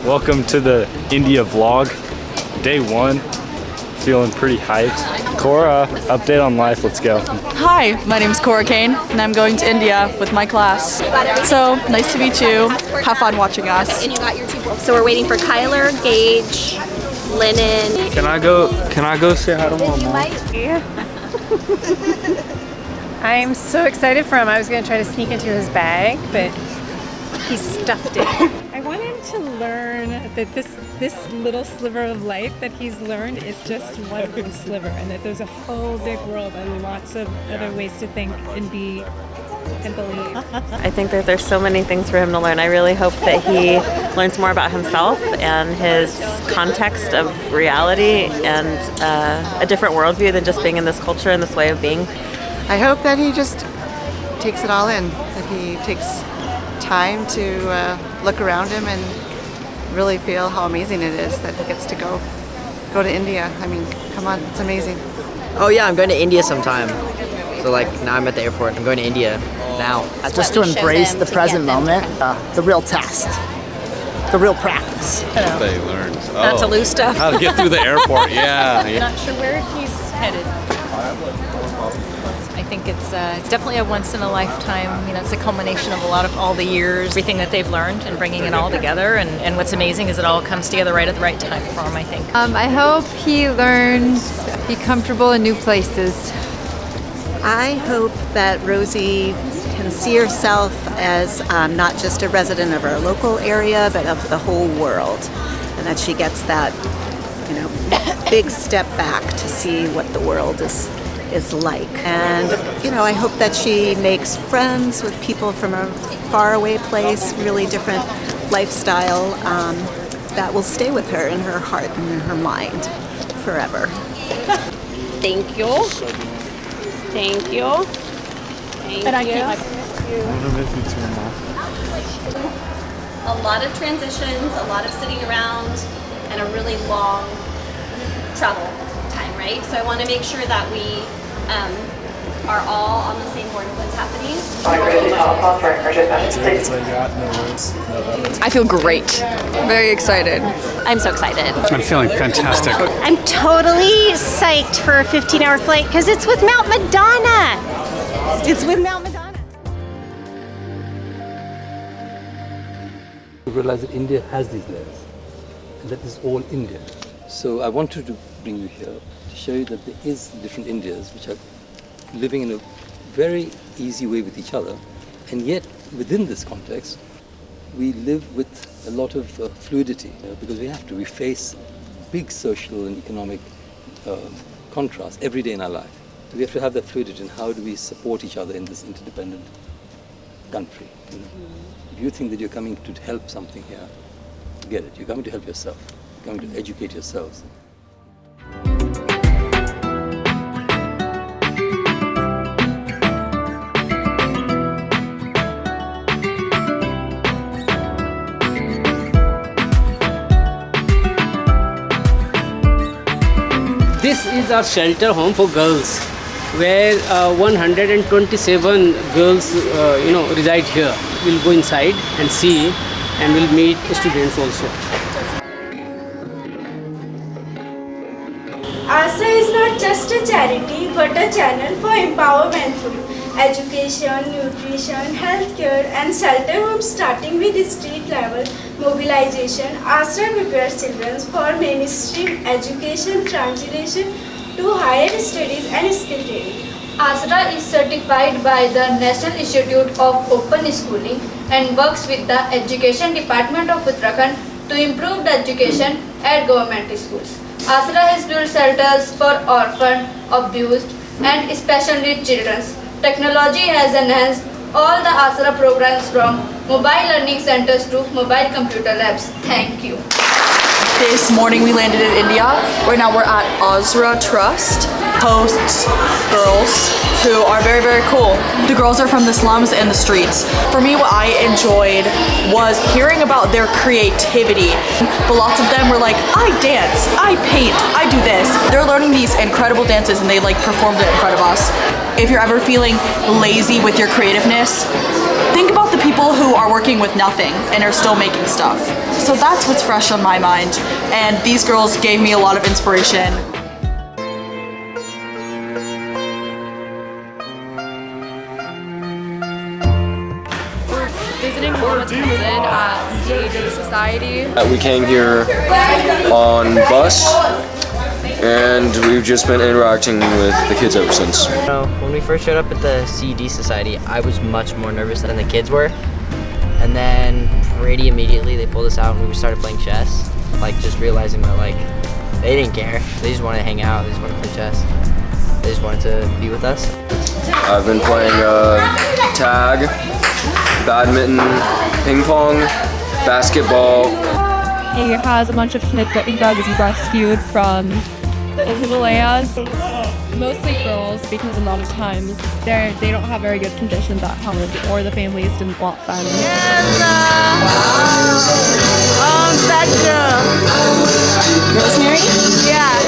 Welcome to the India vlog, day 1. Feeling pretty hyped. Cora, update on life, let's go. Hi, my name is Cora Kane and I'm going to India with my class. So, nice to meet you. Have fun watching us. And you got your 2 books. So we're waiting for Kyler, Gage, Lennon. Can I go say hi to my mom? I'm so excited for him. I was going to try to sneak into his bag, but he stuffed it. I want him to learn that this little sliver of life that he's learned is just one little sliver, and that there's a whole big world and lots of other ways to think and be and believe. I think that there's so many things for him to learn. I really hope that he learns more about himself and his context of reality and a different worldview than just being in this culture and this way of being. I hope that he just takes it all in, that he takes time to look around him and really feel how amazing it is that he gets to go to India. I mean, come on, it's amazing. Oh yeah, I'm going to India sometime. So like now I'm at the airport. I'm going to India now. Just to embrace the present moment, the real test, the real practice. They learned. Not to lose stuff. How to get through the airport, yeah. Not sure where he's headed. I think it's definitely a once in a lifetime, it's a culmination of all the years, everything that they've learned and bringing it all together. And what's amazing is it all comes together right at the right time for him, I think. I hope he learns, be comfortable in new places. I hope that Rosie can see herself as not just a resident of our local area, but of the whole world, and that she gets that, big step back to see what the world is like. And I hope that she makes friends with people from a faraway place, really different lifestyle, that will stay with her in her heart and in her mind forever. Thank you. Thank you. Thank you. A lot of transitions, a lot of sitting around, and a really long travel time, right? So I want to make sure that we are all on the same board with what's happening. I feel great. Very excited. I'm so excited. I'm feeling fantastic. I'm totally psyched for a 15-hour flight because it's with Mount Madonna. It's with Mount Madonna. You realize that India has these layers, and that is all India. So I wanted to bring you here to show you that there is different Indias which are living in a very easy way with each other, and yet within this context we live with a lot of fluidity, because we face big social and economic contrasts every day in our life. So we have to have that fluidity, and how do we support each other in this interdependent country? If you think that you're coming to help something here, forget it. You're coming to help yourself. You're coming to educate yourselves. This is our shelter home for girls, where 127 girls reside here. We'll go inside and see, and we'll meet students also. ASRA is not just a charity but a channel for empowerment through education, nutrition, healthcare and shelter homes, starting with street level mobilization. ASRA prepares children for mainstream education, translation to higher studies and skill training. ASRA is certified by the National Institute of Open Schooling and works with the Education Department of Uttarakhand to improve the education at government schools. ASRA has built shelters for orphan, abused and special needs children. Technology has enhanced all the ASRA programs from mobile learning centers to mobile computer labs. Thank you. This morning we landed in India. Right now we're at ASRA Trust. Hosts girls who are very, very cool. The girls are from the slums and the streets. For me, what I enjoyed was hearing about their creativity. But lots of them were like, I dance, I paint, I do this. They're learning these incredible dances and they performed it in front of us. If you're ever feeling lazy with your creativeness, think about the people who are working with nothing and are still making stuff. So that's what's fresh on my mind. And these girls gave me a lot of inspiration. Visiting Madonna School at CD Society. We came here on bus, and we've just been interacting with the kids ever since. When we first showed up at the CED Society, I was much more nervous than the kids were. And then pretty immediately they pulled us out and we started playing chess. Like just realizing that like they didn't care. They just wanted to hang out, they just wanted to play chess. They just wanted to be with us. I've been playing tag, badminton, ping pong, basketball. He has a bunch of kids that he does rescued from the Himalayas. Mostly girls because a lot of times they don't have very good conditions at home or the families didn't want them. That girl. Rosemary? Yeah.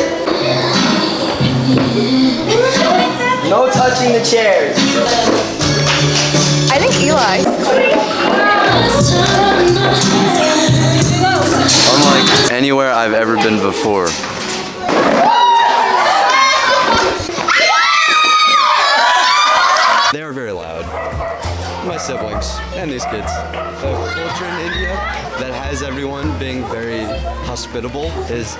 No touching the chairs. I think Eli. Unlike anywhere I've ever been before. They are very loud. My siblings and these kids. The culture in India that has everyone being very hospitable has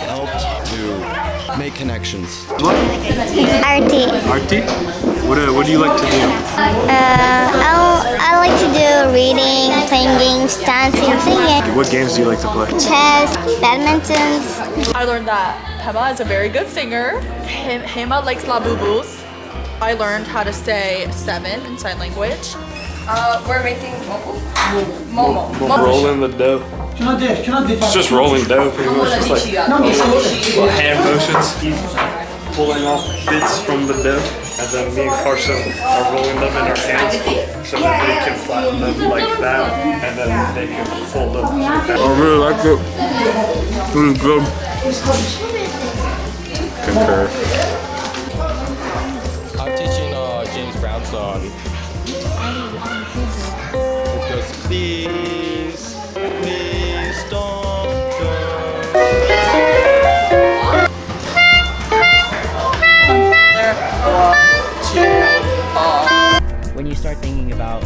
helped to make connections. Arty. Arty? What do you like to do? I like to do reading, playing games, dancing, singing. What games do you like to play? Chess, badminton. I learned that Hema is a very good singer. Hema likes labubus. I learned how to say 7 in sign language. We're making momo. Rolling the dough. It's just rolling dough, pretty much. Just like little hand motions. Keep pulling off bits from the dough, and then me and Carson are rolling them in our hands so that they can flatten them like that, and then they can fold them like that. I really like it. Really good. Concur. I'm teaching James Brownstone. Because please don't When you start thinking about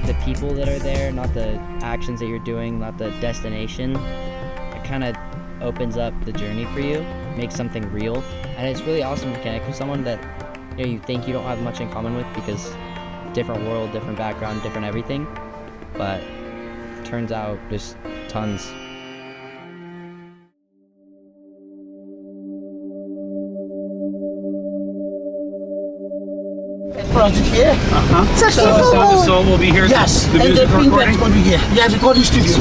the people that are there, not the actions that you're doing, not the destination, it kind of opens up the journey for you, makes something real. And it's really awesome to connect with someone that you think you don't have much in common with because different world, different background, different everything, but turns out there's tons. Project here. So we'll be here. Yes, The and the music pink recording? pad's going to be here. Yeah, recording studio.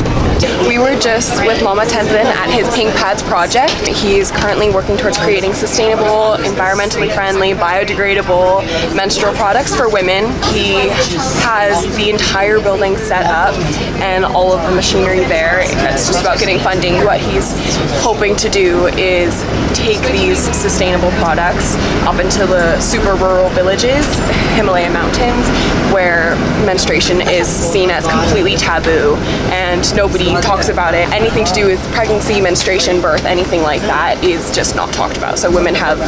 We were just with Mama Tenzin at his Pink Pads project. He's currently working towards creating sustainable, environmentally friendly, biodegradable menstrual products for women. He has the entire building set up and all of the machinery there. It's just about getting funding. What he's hoping to do is take these sustainable products up into the super rural villages, Himalaya mountains, where menstruation is seen as completely taboo and nobody talks about it. Anything to do with pregnancy, menstruation, birth, anything like that is just not talked about. So women have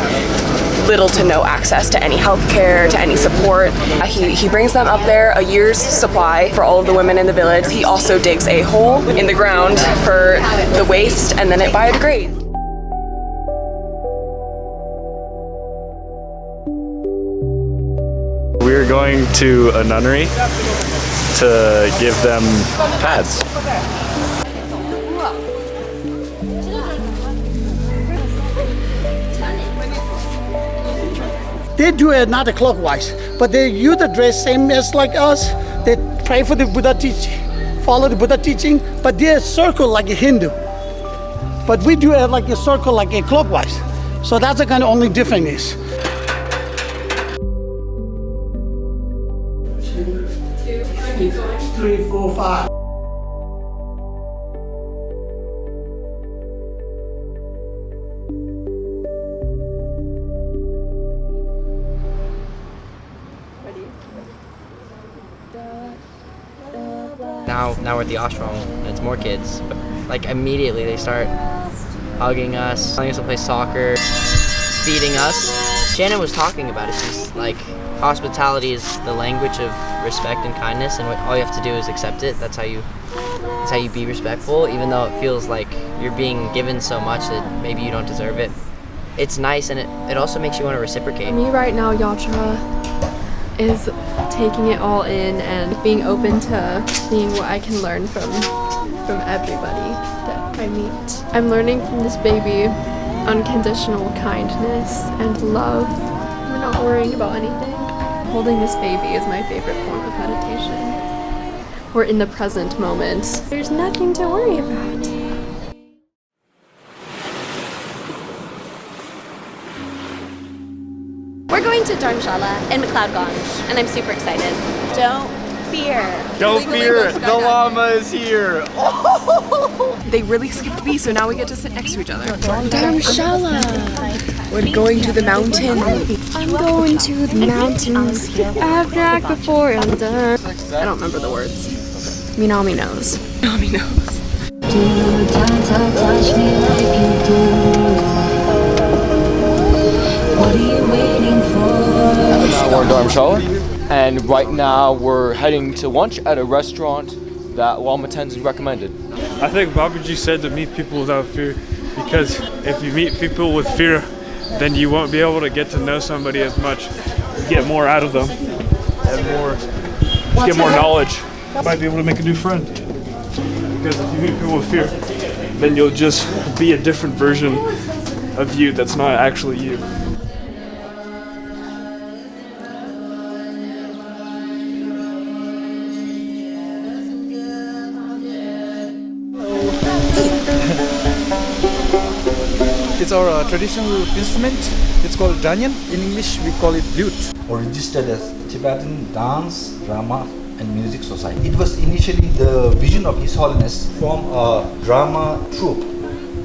little to no access to any health care, to any support. He brings them up there, a year's supply for all of the women in the village. He also digs a hole in the ground for the waste and then it biodegrades. We're going to a nunnery to give them pads. They do it not clockwise, but they use the dress same as like us. They pray for the Buddha teaching, follow the Buddha teaching, but they circle like a Hindu. But we do it like a circle, like a clockwise. So that's the kind of only difference is. 3, 4, 5. Ready? now we're at the ashram and it's more kids. But like immediately they start hugging us, telling us to play soccer, feeding us. Shannon was talking about it. She's like, hospitality is the language of respect and kindness, and all you have to do is accept it. That's how you be respectful, even though it feels like you're being given so much that maybe you don't deserve it. It's nice, and it also makes you want to reciprocate. Me right now, Yatra is taking it all in and being open to seeing what I can learn from everybody that I meet. I'm learning from this baby unconditional kindness and love. We're not worrying about anything. Holding this baby is my favorite form of meditation. We're in the present moment. There's nothing to worry about. We're going to Dharamshala in McLeod and I'm super excited. Don't fear. Don't fear, the llama is here. They really skipped me, so now we get to sit next to each other. Dharamshala. We're going to the mountain. I'm going to the mountains. I've knocked before I'm done. I don't remember the words. Minami knows. Minami knows. What are you waiting for? Now we're in Dharamshala, and right now we're heading to lunch at a restaurant that Lama Tenzin recommended. I think Babaji said to meet people without fear, because if you meet people with fear, then you won't be able to get to know somebody as much, get more out of them, and get more knowledge. You might be able to make a new friend. Because if you meet people with fear, then you'll just be a different version of you that's not actually you. It's our traditional instrument. It's called danyan. In English, we call it lute. Or registered as Tibetan Dance, Drama and Music Society. It was initially the vision of His Holiness to form a drama troupe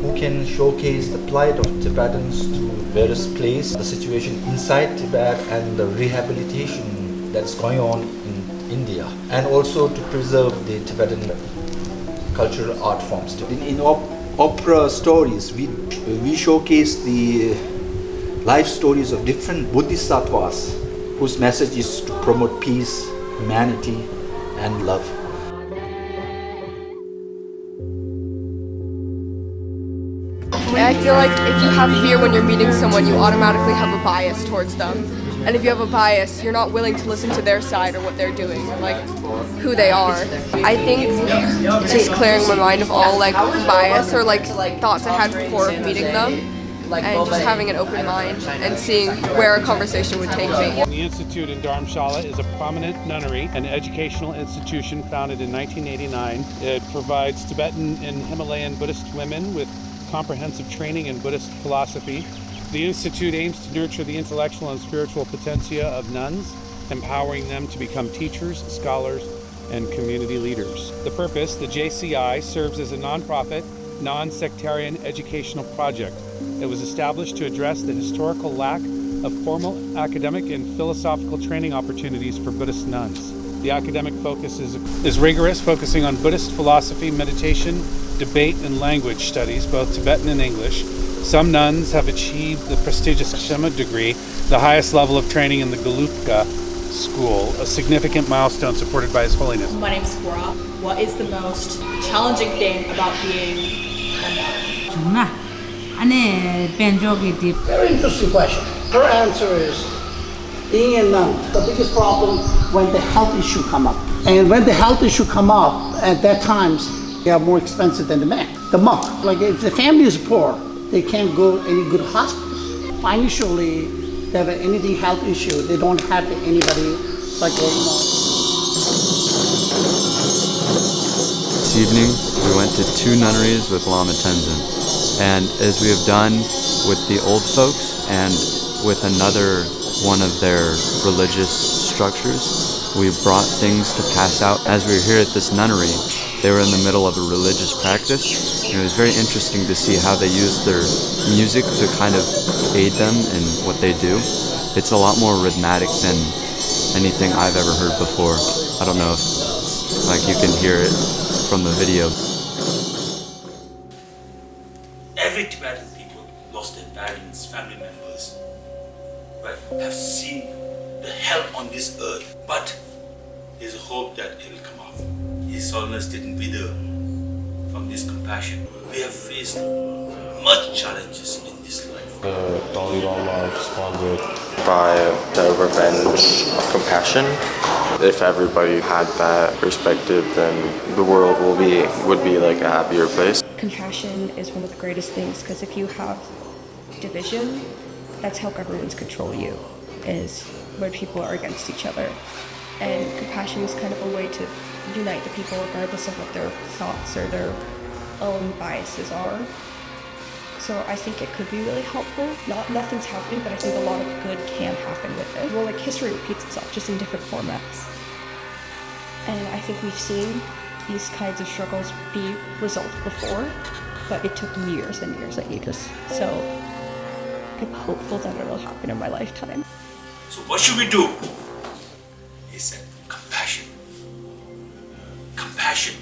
who can showcase the plight of Tibetans to various places, the situation inside Tibet and the rehabilitation that's going on in India, and also to preserve the Tibetan cultural art forms. In opera stories, we showcase the life stories of different bodhisattvas whose message is to promote peace, humanity, and love. I feel like if you have fear when you're meeting someone, you automatically have a bias towards them. And if you have a bias, you're not willing to listen to their side or what they're doing, or like who they are. I think just clearing my mind of all like bias or like thoughts I had before of meeting them, and just having an open mind and seeing where a conversation would take me. The Institute in Dharamshala is a prominent nunnery and educational institution founded in 1989. It provides Tibetan and Himalayan Buddhist women with comprehensive training in Buddhist philosophy. The Institute aims to nurture the intellectual and spiritual potentia of nuns, empowering them to become teachers, scholars, and community leaders. The purpose, the JCI, serves as a nonprofit, non-sectarian educational project. It was established to address the historical lack of formal academic and philosophical training opportunities for Buddhist nuns. The academic focus is rigorous, focusing on Buddhist philosophy, meditation, debate, and language studies, both Tibetan and English. Some nuns have achieved the prestigious Shema degree, the highest level of training in the Gelukpa school, a significant milestone supported by His Holiness. My name's Cora. What is the most challenging thing about being a nun? Very interesting question. Her answer is, being a nun, the biggest problem when the health issue come up. And when the health issue come up, at that times, they are more expensive than the man, the monk. Like if the family is poor, they can't go any good hospitals. Financially, they have anything health issue, they don't have anybody like This evening, we went to 2 nunneries with Lama Tenzin. And as we have done with the old folks and with another one of their religious structures, we brought things to pass out. As we were here at this nunnery, they were in the middle of a religious practice. And it was very interesting to see how they use their music to kind of aid them in what they do. It's a lot more rhythmic than anything I've ever heard before. I don't know if like you can hear it from the video. Every Tibetan people lost their parents, family members, right? Have seen the hell on this earth, but there's a hope that it will come off. His Holiness didn't wither from this compassion. We have faced much challenges in this life. The Dalai Lama responded by the revenge compassion. If everybody had that perspective, then the world would be like a happier place. Compassion is one of the greatest things, because if you have division, that's how governments control you, is when people are against each other. And compassion is kind of a way to unite the people regardless of what their thoughts or their own biases are. So I think it could be really helpful. Nothing's happening, but I think a lot of good can happen with it. Well, like history repeats itself, just in different formats. And I think we've seen these kinds of struggles be resolved before, but it took years and years and years. So I'm hopeful that it'll happen in my lifetime. So what should we do? He said, compassion. Compassion.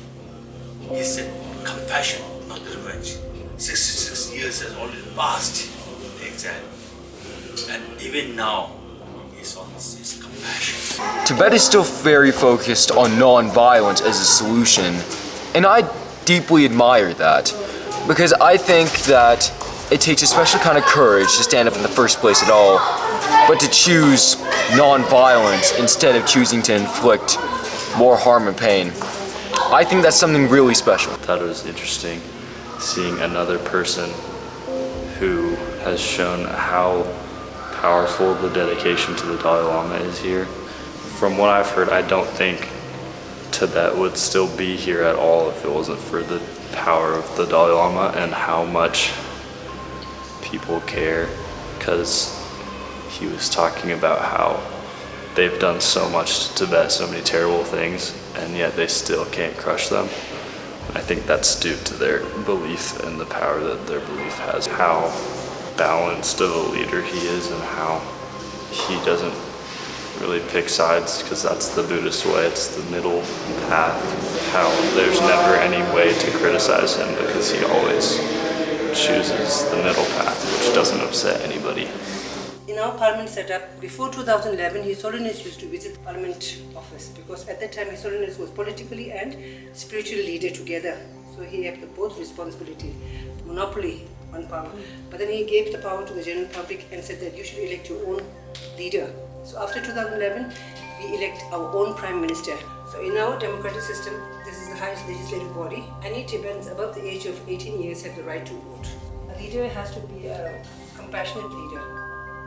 He said, compassion, not revenge. 66 years has already passed the exam. And even now, His Holiness says compassion. Tibet is still very focused on non-violence as a solution, and I deeply admire that, because I think that it takes a special kind of courage to stand up in the first place at all, but to choose non-violence instead of choosing to inflict more harm and pain. I think that's something really special. I thought it was interesting seeing another person who has shown how powerful the dedication to the Dalai Lama is here. From what I've heard, I don't think Tibet would still be here at all if it wasn't for the power of the Dalai Lama and how much people care, because he was talking about how they've done so much to Tibet, so many terrible things, and yet they still can't crush them. I think that's due to their belief and the power that their belief has. How balanced of a leader he is and how he doesn't really pick sides, because that's the Buddhist way, it's the middle path. How there's never any way to criticize him because he always chooses the middle path, which doesn't upset anybody. In our parliament setup, before 2011, His Holiness used to visit Parliament office, because at that time His Holiness was politically and spiritually leader together. So he had both responsibility, monopoly on power. But then he gave the power to the general public and said that you should elect your own leader. So after 2011, we elect our own Prime Minister. So in our democratic system, this is the highest legislative body. Any Tibetans above the age of 18 years have the right to vote. A leader has to be a compassionate leader.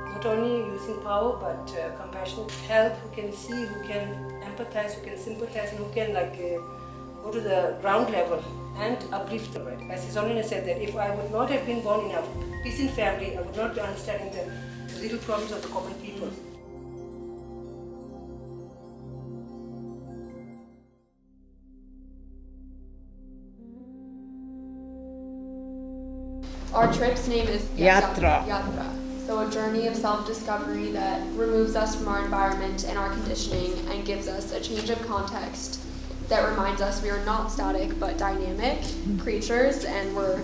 Not only using power, but compassionate help, who can see, who can empathize, who can sympathize, and who can go to the ground level and uplift them. Right? As His Holiness said, that if I would not have been born in a peasant family, I would not be understanding the little problems of the common people. Our trip's name is Yatra. Yatra. So a journey of self-discovery that removes us from our environment and our conditioning and gives us a change of context that reminds us we are not static but dynamic creatures, and we're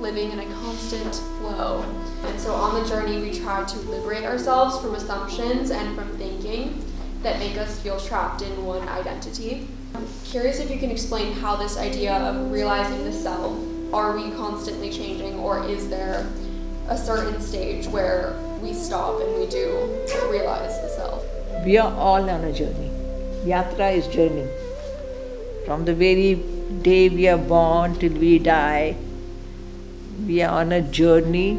living in a constant flow. And so on the journey we try to liberate ourselves from assumptions and from thinking that make us feel trapped in one identity. I'm curious if you can explain how this idea of realizing the self, are we constantly changing, or is there a certain stage where we stop and we do realize the self? We are all on a journey. Yatra is journey. From the very day we are born till we die, we are on a journey,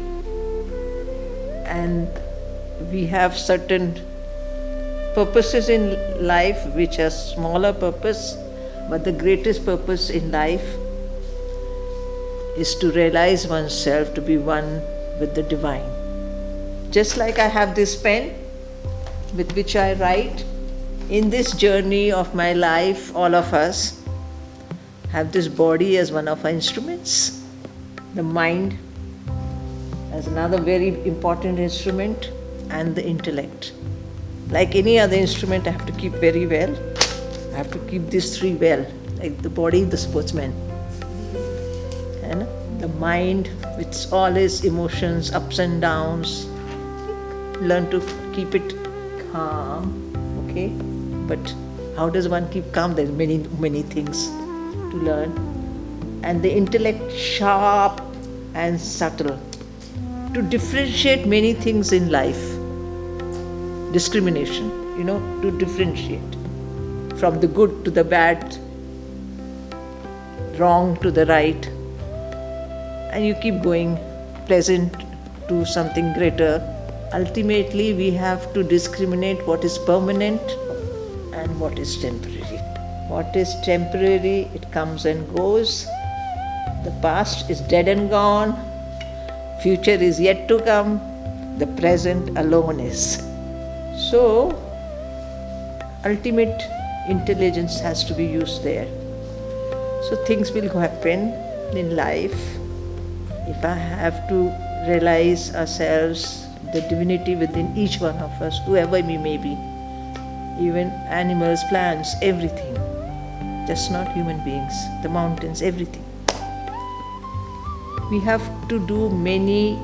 and we have certain purposes in life which are smaller purpose, but the greatest purpose in life is to realize oneself, to be one with the divine. Just like I have this pen with which I write, in this journey of my life, all of us have this body as one of our instruments, the mind as another very important instrument, and the intellect. Like any other instrument, I have to keep very well. I have to keep these three well. like the body, the sportsman. And the mind, with all its emotions, ups and downs, learn to keep it calm, okay? But how does one keep calm? There's many things to learn. And the intellect, sharp and subtle, to differentiate many things in life. Discrimination, to differentiate from the good to the bad, wrong to the right, and you keep going, pleasant to something greater. Ultimately, we have to discriminate what is permanent and what is temporary. What is temporary, it comes and goes. The past is dead and gone. Future is yet to come. The present alone is. So, ultimate intelligence has to be used there. So things will happen in life. If I have to realize ourselves, the divinity within each one of us, whoever we may be, even animals, plants, everything, just not human beings, the mountains, everything. We have to do many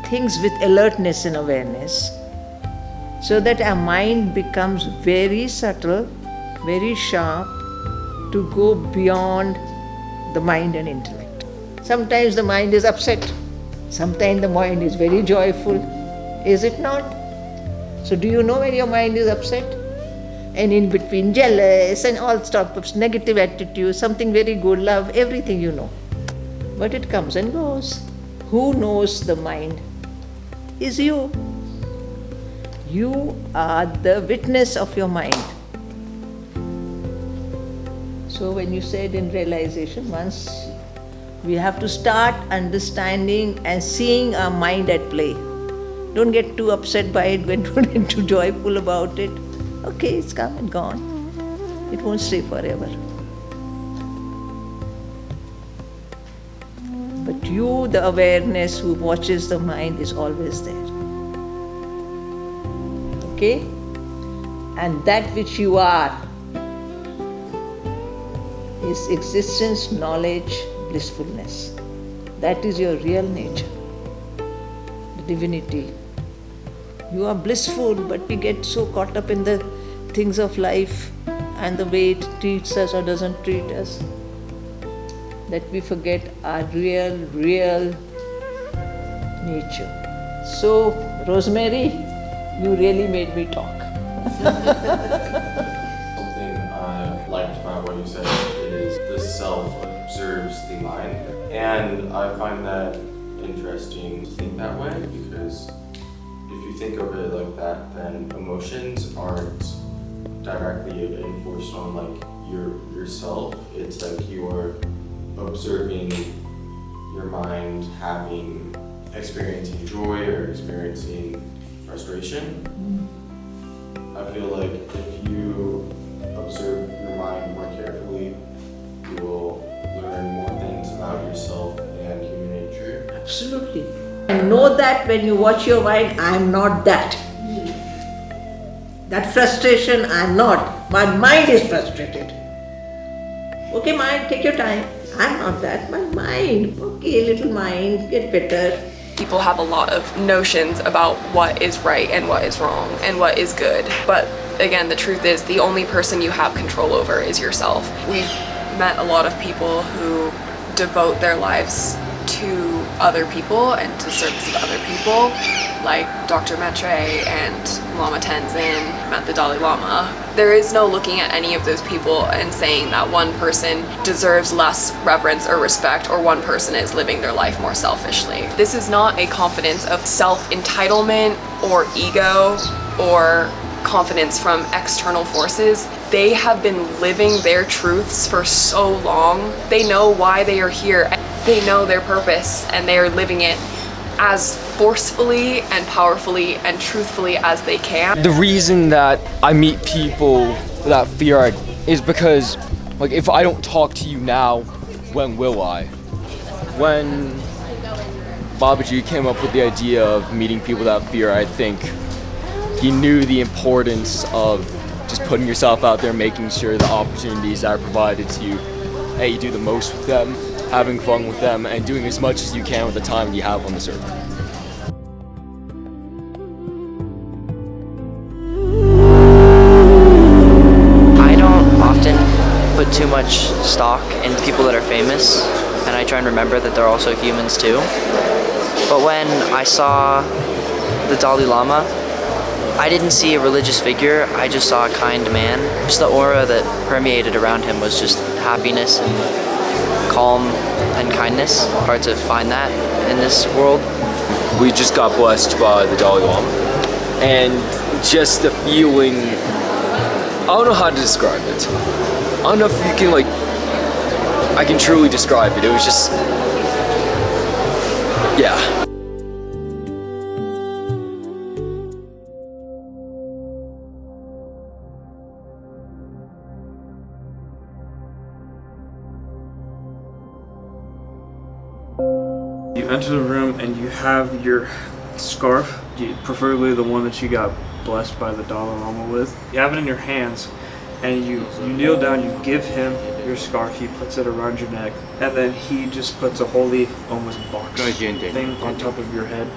things with alertness and awareness so that our mind becomes very subtle, very sharp, to go beyond the mind and intellect. Sometimes the mind is upset, sometimes the mind is very joyful, is it not? So do you know when your mind is upset? And in between jealous and all sorts of negative attitude, something very good, love, everything you know. But it comes and goes. Who knows the mind? Is you. You are the witness of your mind. So when you said in realization, once we have to start understanding and seeing our mind at play. Don't get too upset by it, don't get too joyful about it. Okay, it's come and gone. It won't stay forever. But you, the awareness who watches the mind, is always there. Okay? And that which you are is existence, knowledge, blissfulness. That is your real nature, the divinity. You are blissful, but we get so caught up in the things of life and the way it treats us or doesn't treat us that we forget our real nature. So, Rosemary, you really made me talk. Something I liked about what you said is the self observes the mind. And I find that interesting to think that way, because if you think of it like that, then emotions aren't directly enforced on like yourself. It's like you're observing your mind experiencing joy or experiencing frustration. I feel like if you observe your mind more carefully, you will learn more things about yourself and human nature. Absolutely. And know that when you watch your mind, I am not that. That frustration, I am not. My mind is frustrated. Okay, mind, take your time. I'm not that. My mind. Okay, little mind, get better. People have a lot of notions about what is right and what is wrong and what is good. But again, the truth is the only person you have control over is yourself. We've met a lot of people who devote their lives to other people and to service of other people, like Dr. Maitre and Lama Tenzin, met the Dalai Lama. There is no looking at any of those people and saying that one person deserves less reverence or respect, or one person is living their life more selfishly. This is not a confidence of self-entitlement or ego or confidence from external forces. They have been living their truths for so long. They know why they are here. They know their purpose, and they are living it as forcefully and powerfully and truthfully as they can. The reason that I meet people that fear is because, like, if I don't talk to you now, when will I? When Babaji came up with the idea of meeting people that fear, I think he knew the importance of just putting yourself out there, making sure the opportunities that are provided to you, hey, you do the most with them, having fun with them, and doing as much as you can with the time you have on this earth. I don't often put too much stock in people that are famous, and I try and remember that they're also humans too. But when I saw the Dalai Lama, I didn't see a religious figure, I just saw a kind man. Just the aura that permeated around him was just happiness and calm and kindness. Hard to find that in this world. We just got blessed by the Dalai Lama, and just the feeling, I don't know how to describe it. I don't know if you can, like, I can truly describe it. It was just, yeah. You enter the room and you have your scarf, preferably the one that you got blessed by the Dalai Lama with. You have it in your hands and you kneel down, you give him your scarf, he puts it around your neck, and then he just puts a holy, almost box thing on top of your head.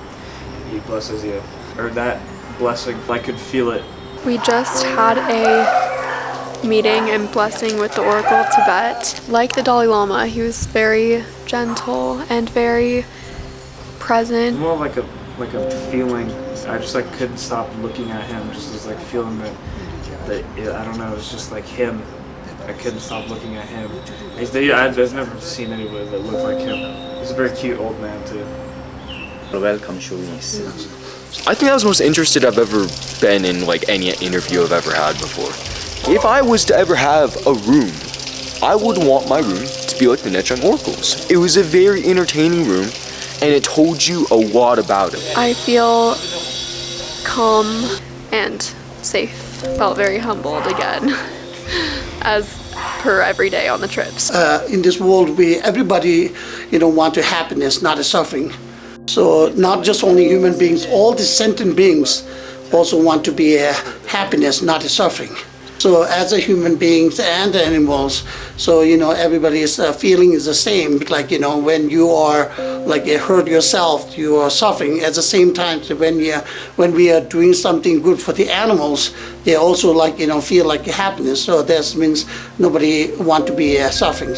He blesses you. Or that blessing, I could feel it. We just had a meeting and blessing with the Oracle of Tibet. Like the Dalai Lama, he was very gentle and very present. More like a feeling. I just like couldn't stop looking at him. Just as like feeling that I don't know. It's just like him. I couldn't stop looking at him. I've never seen anybody that looked like him. He's a very cute old man too. Welcome, Shonis. I think I was the most interested I've ever been in like any interview I've ever had before. If I was to ever have a room, I would want my room to be like the Nechung Oracles. It was a very entertaining room, and it told you a lot about it. I feel calm and safe. Felt very humbled again, as per every day on the trips. In this world, everybody, want happiness, not a suffering. So not just only human beings, all the sentient beings also want to be a happiness, not a suffering. So as a human beings and animals, so everybody's feeling is the same. Like when you are like hurt yourself, you are suffering. At the same time, so when we are doing something good for the animals, they also like feel like happiness. So that means nobody want to be suffering.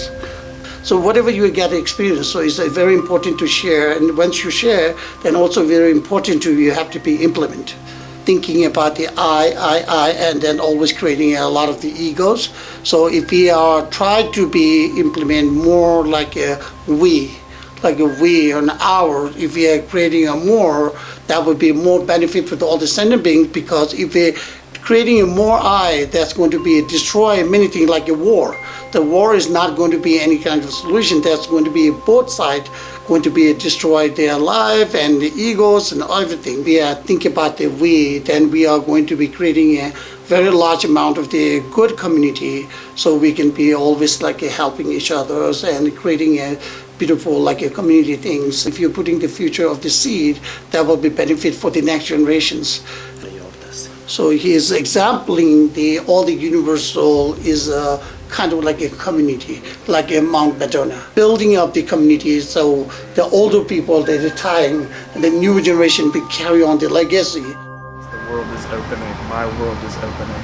So whatever you get to experience, so it's very important to share. And once you share, then also very important you have to be implement. Thinking about the I, and then always creating a lot of the egos. So if we are try to implement more like a we and our, if we are creating a more, that would be more benefit for all the sentient beings, because if we creating a more I, that's going to be destroy many things like a war. The war is not going to be any kind of solution. That's going to be both sides going to be destroy their life and the egos and everything. We are thinking about the we, then we are going to be creating a very large amount of the good community, so we can be always like helping each other and creating a beautiful like a community things. If you're putting the future of the seed, that will be benefit for the next generations. So he is exempling all the universal is kind of like a community, like a Mount Madonna. Building up the community, so the older people, they're retiring, and the new generation will carry on the legacy. The world is opening. My world is opening.